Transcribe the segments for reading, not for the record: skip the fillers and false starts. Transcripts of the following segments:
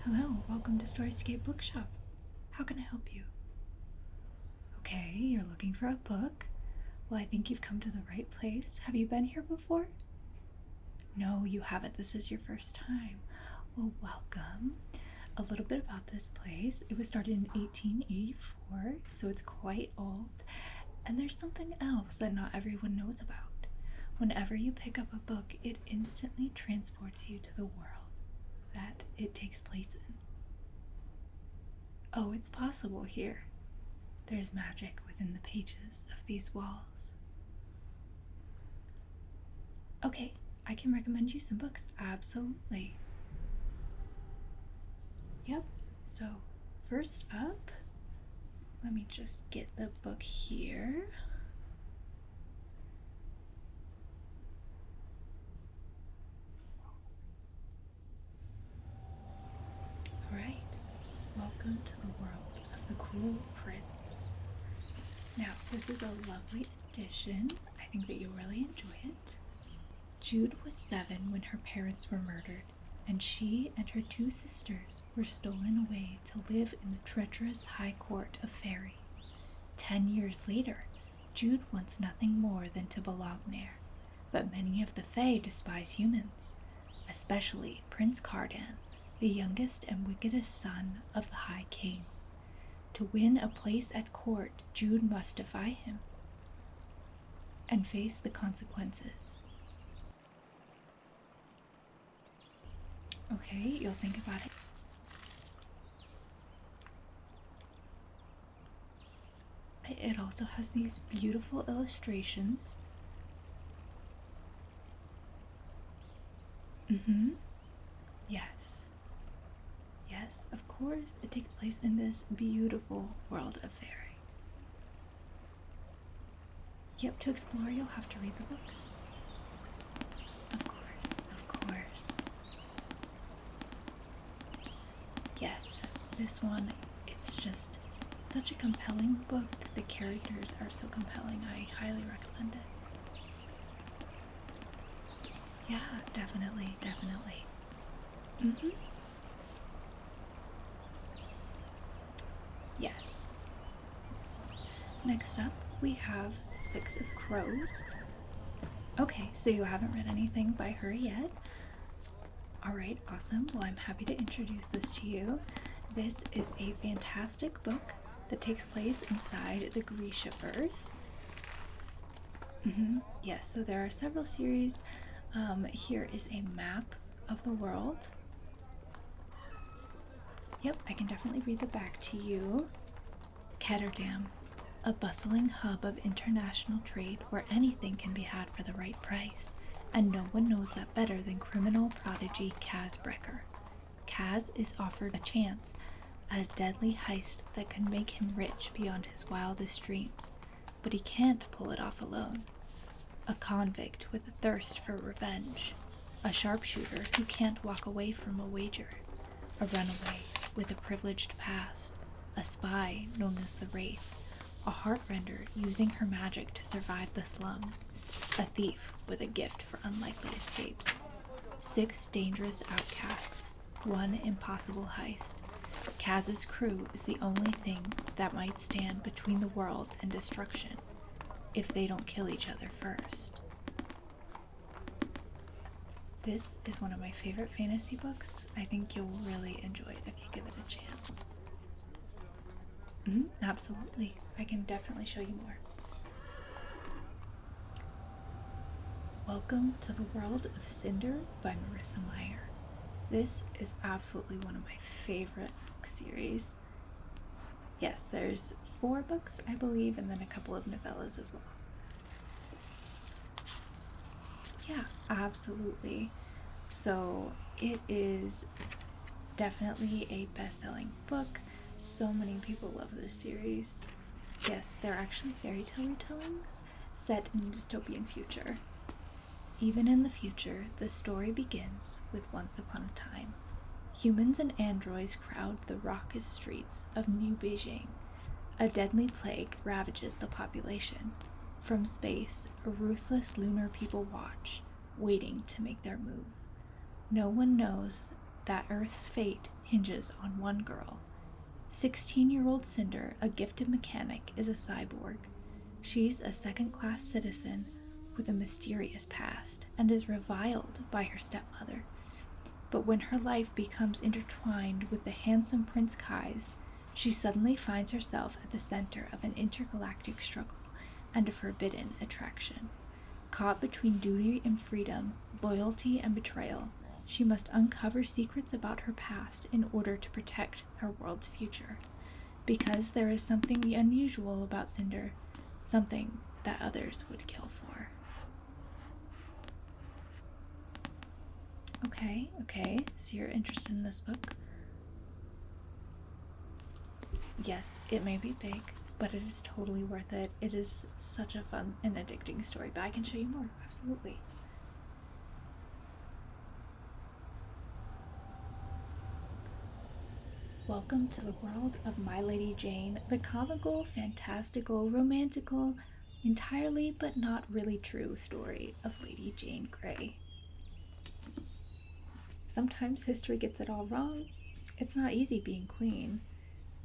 Hello, welcome to Storyscape Bookshop. How can I help you? Okay, you're looking for a book? Well, I think you've come to the right place. Have you been here before? No, you haven't. This is your first time. Well, welcome. A little bit about this place. It was started in 1884, so it's quite old. And there's something else that not everyone knows about. Whenever you pick up a book, it instantly transports you to the world that it takes place in. Oh, it's possible here. There's magic within the pages of these walls. Okay, I can recommend you some books. Absolutely. Yep, so first up, let me just get the book here. Alright, welcome to the world of the Cruel Prince. Now, this is a lovely edition. I think that you'll really enjoy it. Jude was 7 when her parents were murdered, and she and her 2 sisters were stolen away to live in the treacherous high court of Fairy. 10 years later, Jude wants nothing more than to belong there, but many of the Fae despise humans, especially Prince Cardan, the youngest and wickedest son of the High King. To win a place at court, Jude must defy him and face the consequences. Okay, you'll think about it. It also has these beautiful illustrations. Yes. Yes, of course, it takes place in this beautiful world of fairy. Yep, to explore, you'll have to read the book. Of course. Yes, this one, it's just such a compelling book. The characters are so compelling. I highly recommend it. Yeah, definitely. Yes. Next up, we have Six of Crows. Okay, so you haven't read anything by her yet. Alright, awesome. Well, I'm happy to introduce this to you. This is a fantastic book that takes place inside the Grishaverse. Yes, so there are several series. Here is a map of the world. Yep, I can definitely read the back to you. Ketterdam, a bustling hub of international trade where anything can be had for the right price, and no one knows that better than criminal prodigy Kaz Brecker. Kaz is offered a chance at a deadly heist that can make him rich beyond his wildest dreams, but he can't pull it off alone. A convict with a thirst for revenge, a sharpshooter who can't walk away from a wager, a runaway with a privileged past, a spy known as the Wraith, a heartrender using her magic to survive the slums, a thief with a gift for unlikely escapes. 6 dangerous outcasts, 1 impossible heist. Kaz's crew is the only thing that might stand between the world and destruction, if they don't kill each other first. This is one of my favorite fantasy books. I think you'll really enjoy it if you give it a chance. Absolutely. I can definitely show you more. Welcome to the World of Cinder by Marissa Meyer. This is absolutely one of my favorite book series. Yes, there's 4 books, I believe, and then a couple of novellas as well. Yeah, absolutely. So it is definitely a best-selling book. So many people love this series. Yes, they're actually fairy tale retellings set in a dystopian future. Even in the future, the story begins with once upon a time. Humans and androids crowd the raucous streets of New Beijing. A deadly plague ravages the population. From space, a ruthless lunar people watch, waiting to make their move. No one knows that Earth's fate hinges on one girl. 16-year-old Cinder, a gifted mechanic, is a cyborg. She's a second-class citizen with a mysterious past and is reviled by her stepmother. But when her life becomes intertwined with the handsome Prince Kai's, she suddenly finds herself at the center of an intergalactic struggle and a forbidden attraction. Caught between duty and freedom, loyalty and betrayal, she must uncover secrets about her past in order to protect her world's future. Because there is something unusual about Cinder, something that others would kill for. Okay, so you're interested in this book? Yes, it may be big, but it is totally worth it. It is such a fun and addicting story, but I can show you more, absolutely. Welcome to the world of My Lady Jane, the comical, fantastical, romantical, entirely but not really true story of Lady Jane Grey. Sometimes history gets it all wrong. It's not easy being queen.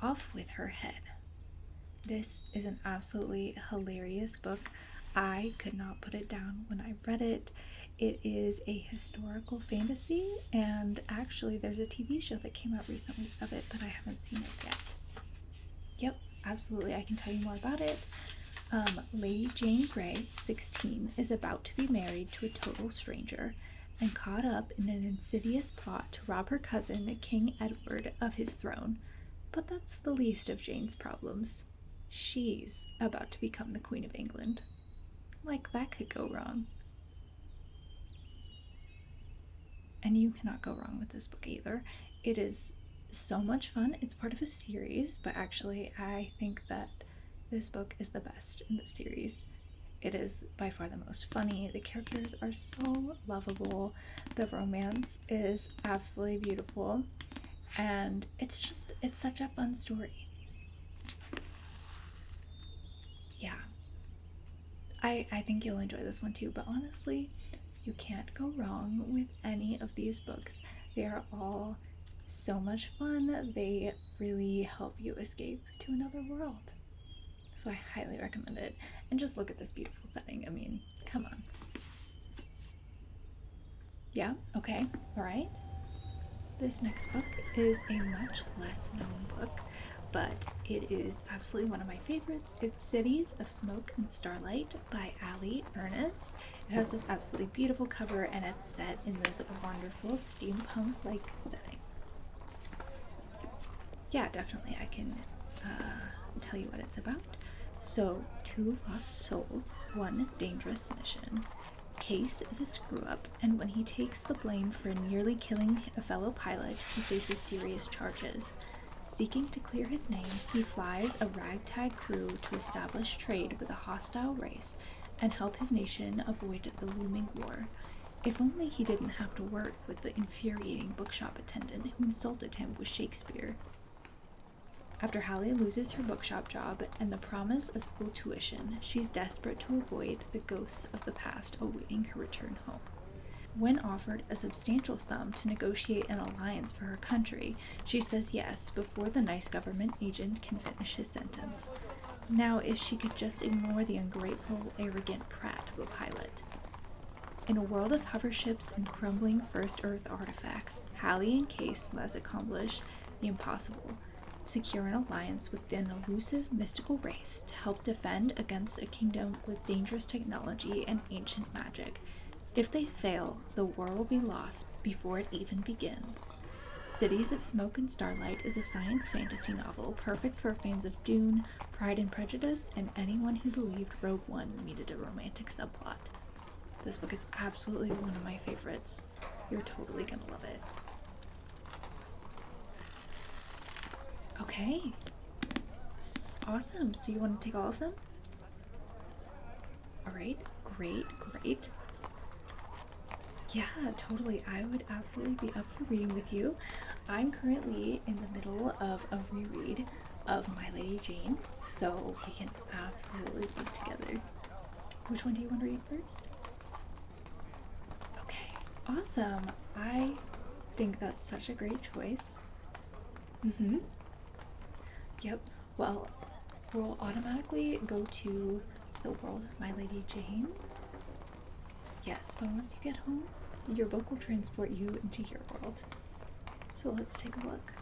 Off with her head. This is an absolutely hilarious book. I could not put it down when I read it. It is a historical fantasy, and actually there's a TV show that came out recently of it, but I haven't seen it yet. Yep, absolutely, I can tell you more about it. Lady Jane Grey, 16, is about to be married to a total stranger and caught up in an insidious plot to rob her cousin, King Edward, of his throne. But that's the least of Jane's problems. She's about to become the Queen of England. Like, that could go wrong. And you cannot go wrong with this book either. It is so much fun. It's part of a series, but actually I think that this book is the best in the series. It is by far the most funny. The characters are so lovable. The romance is absolutely beautiful. And it's such a fun story. Yeah. I think you'll enjoy this one too, but honestly, you can't go wrong with any of these books. They are all so much fun. They really help you escape to another world. So I highly recommend it. And just look at this beautiful setting. I mean, come on. Yeah, okay, all right. This next book is a much less known book, but it is absolutely one of my favorites. It's Cities of Smoke and Starlight by Ali Ernest. It has this absolutely beautiful cover, and it's set in this wonderful steampunk-like setting. Yeah, definitely, I can tell you what it's about. So, 2 lost souls, 1 dangerous mission. Case is a screw-up, and when he takes the blame for nearly killing a fellow pilot, he faces serious charges. Seeking to clear his name, he flies a ragtag crew to establish trade with a hostile race and help his nation avoid the looming war. If only he didn't have to work with the infuriating bookshop attendant who insulted him with Shakespeare. After Hallie loses her bookshop job and the promise of school tuition, she's desperate to avoid the ghosts of the past awaiting her return home. When offered a substantial sum to negotiate an alliance for her country, she says yes before the nice government agent can finish his sentence. Now, if she could just ignore the ungrateful, arrogant prat of a pilot. In a world of hover ships and crumbling First Earth artifacts, Hallie and Case must accomplish the impossible. Secure an alliance with an elusive mystical race to help defend against a kingdom with dangerous technology and ancient magic. If they fail, the war will be lost before it even begins. Cities of Smoke and Starlight is a science fantasy novel perfect for fans of Dune, Pride and Prejudice, and anyone who believed Rogue One needed a romantic subplot. This book is absolutely one of my favorites. You're totally gonna love it. Okay, awesome. So you want to take all of them? All right, great. Yeah, totally. I would absolutely be up for reading with you. I'm currently in the middle of a reread of My Lady Jane, so we can absolutely read together. Which one do you want to read first? Okay, awesome. I think that's such a great choice. Mm-hmm. Yep. Well, we'll automatically go to the world of My Lady Jane. Yes, but once you get home, your book will transport you into your world. So let's take a look.